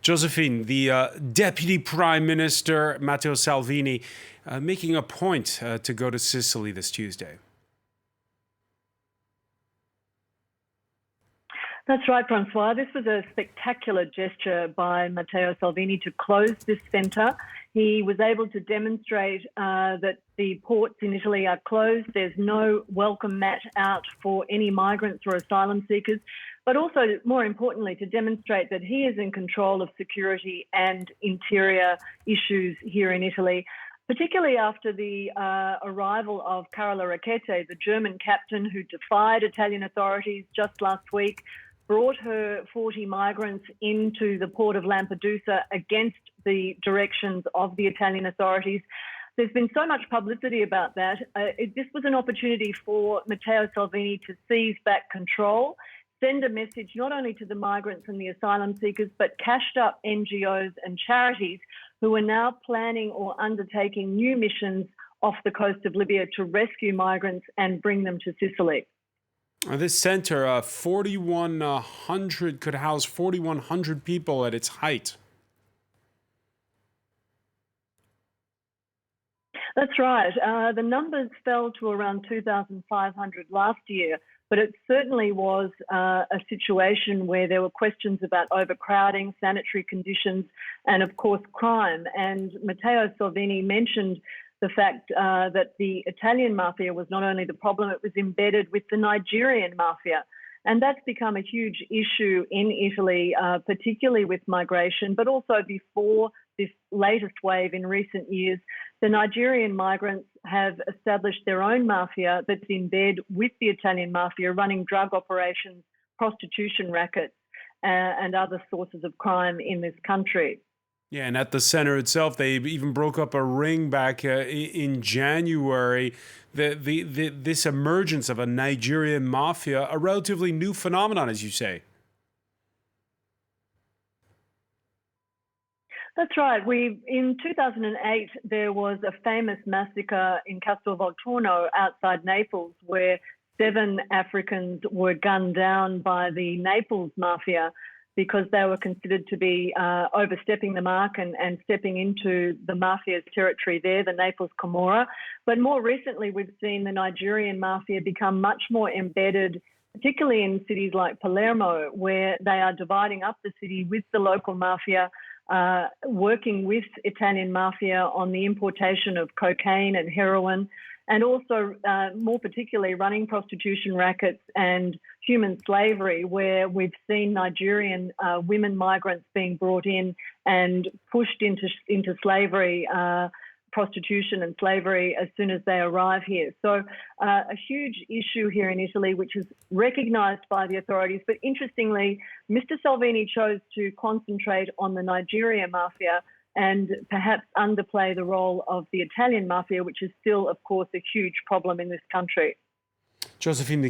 Josephine, the Deputy Prime Minister, Matteo Salvini, making a point to go to Sicily this Tuesday. That's right, Francois. This was a spectacular gesture by Matteo Salvini to close this centre. He was able to demonstrate that the ports in Italy are closed. There's no welcome mat out for any migrants or asylum seekers, but also, more importantly, to demonstrate that he is in control of security and interior issues here in Italy, particularly after the arrival of Carola Rackete, the German captain who defied Italian authorities just last week, brought her 40 migrants into the port of Lampedusa against the directions of the Italian authorities. There's been so much publicity about that. This was an opportunity for Matteo Salvini to seize back control, send a message not only to the migrants and the asylum seekers, but cashed up NGOs and charities who are now planning or undertaking new missions off the coast of Libya to rescue migrants and bring them to Sicily. This centre, 4,100, could house 4,100 people at its height. That's right. The numbers fell to around 2,500 last year, but it certainly was a situation where there were questions about overcrowding, sanitary conditions, and of course crime. And Matteo Salvini mentioned the fact that the Italian mafia was not only the problem, it was embedded with the Nigerian mafia. And that's become a huge issue in Italy, particularly with migration, but also before this latest wave in recent years. The Nigerian migrants have established their own mafia that's in bed with the Italian mafia, running drug operations, prostitution rackets, and other sources of crime in this country. Yeah, and at the center itself, they even broke up a ring back in January. This emergence of a Nigerian mafia, a relatively new phenomenon, as you say. That's right. In 2008, there was a famous massacre in Castelvolturno outside Naples where 7 Africans were gunned down by the Naples mafia because they were considered to be overstepping the mark and stepping into the mafia's territory there, the Naples Camorra. But more recently, we've seen the Nigerian mafia become much more embedded, particularly in cities like Palermo, where they are dividing up the city with the local mafia, working with Italian mafia on the importation of cocaine and heroin, and also more particularly running prostitution rackets and human slavery, where we've seen Nigerian women migrants being brought in and pushed into slavery, prostitution and slavery as soon as they arrive here. So a huge issue here in Italy, which is recognised by the authorities. But interestingly, Mr. Salvini chose to concentrate on the Nigerian mafia and perhaps underplay the role of the Italian mafia, which is still, of course, a huge problem in this country. Josephine, the